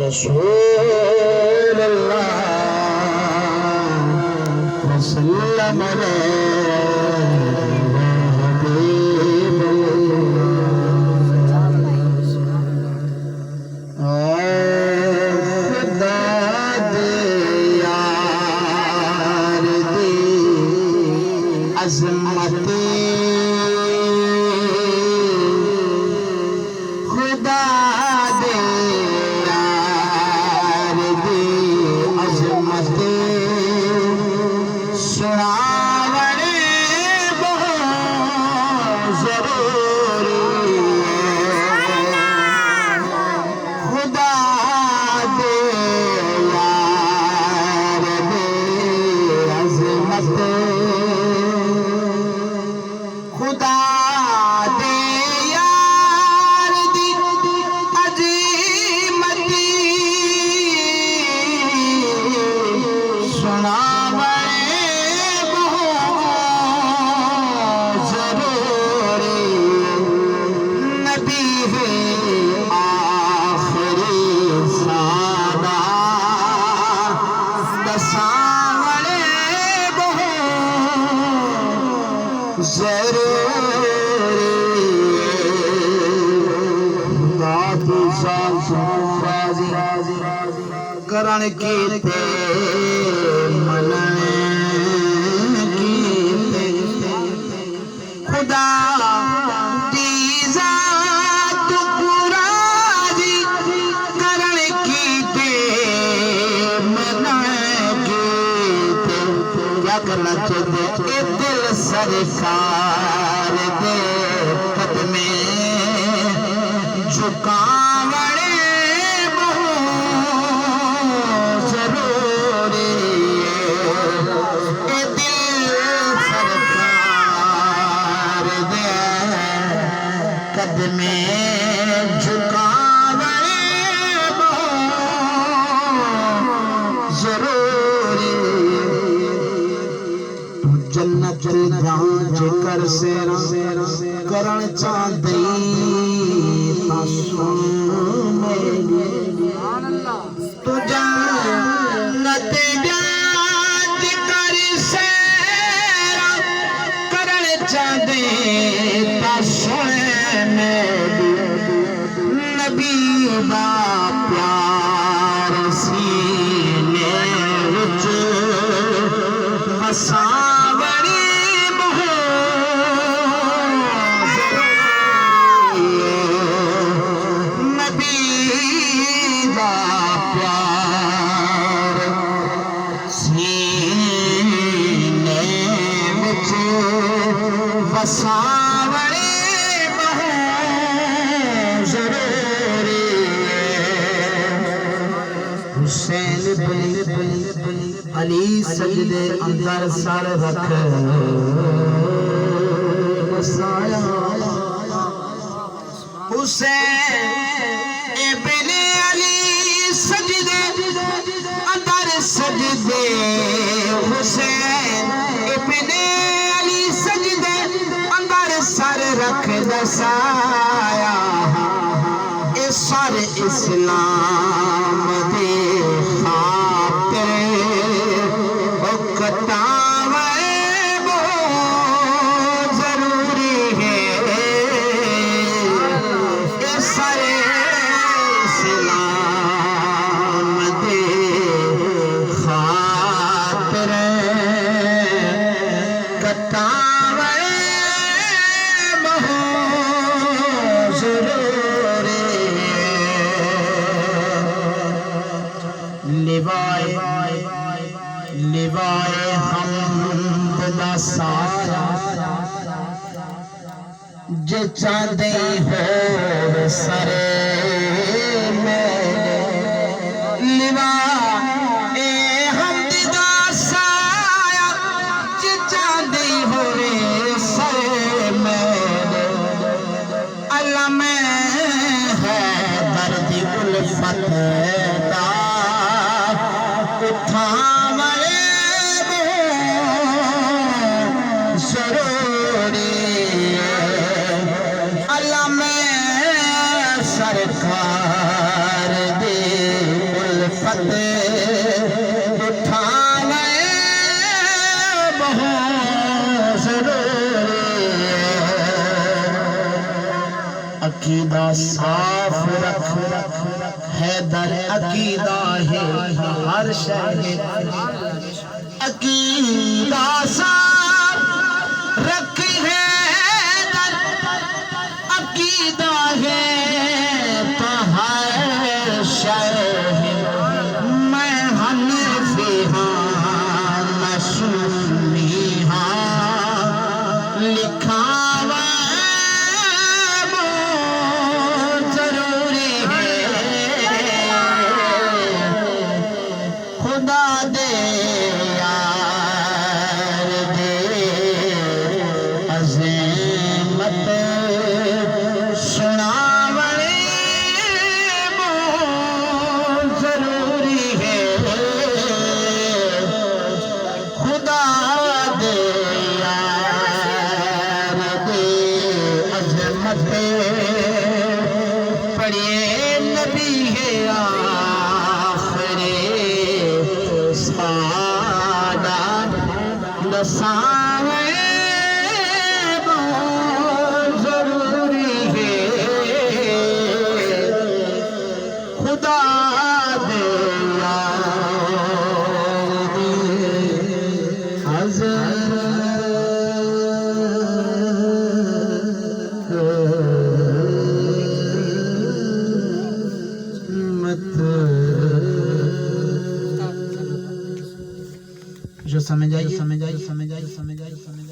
رسول اللہ وسلم عظمت خدا دے یار دی عظمت سناونے بہت ضروری خدا دے یار دی عظمت خدا دے یار دی عظمتی سناونے بہت ضروری نبی ہے آخری سادہ دساونے بہت ضروری کرن کیتے منن کیتے خدا دی ذات راضی کرن کیتے منن کیتے کیا کرنا چاہتے اے دل سرکار دے قدمیں جھکاونے قدمیں جھکاونے بہت ضروری جنت جان کر سیرا کرن چاہدی تا سن میری تو جنت جان کر سیرا کرن چاہدی تا سن نبی دا پیار سینے وچ وساونے بہت ضروری نبی دا پیار سینے وچ وساونے حسین بن علی سجدے اندر سر رکھ بسایا حسین بن علی سجدے اندر سجدے حسین بن علی سجدے اندر سر رکھ دسایا اے سر اسلام دے خاطر کٹاوے بہت ضروری ہے اے سر اسلام دے خاطر کٹاوے بہت ضروری لیوائے حمد دا سارا جے چاندے ہو سرے میرے لیوائے حمد دا سارا جے چاندے ہو سرے میرے اللہ میں ہے درد الفت دا اٹھاونے بہت ضروری اللہ میں سرکار دے صاف رکھ حیدر عقیدہ ہے ہر شہر عقیدہ صاف رکھ حیدر عقیدہ ہے تو ہر شہر میں حنفی ہاں میں سنی ہاں لکھا پڑھیے نبی ہے آخری سادہ نسائے بہت ضروری ہے خدا دے جو سمجھ آئیے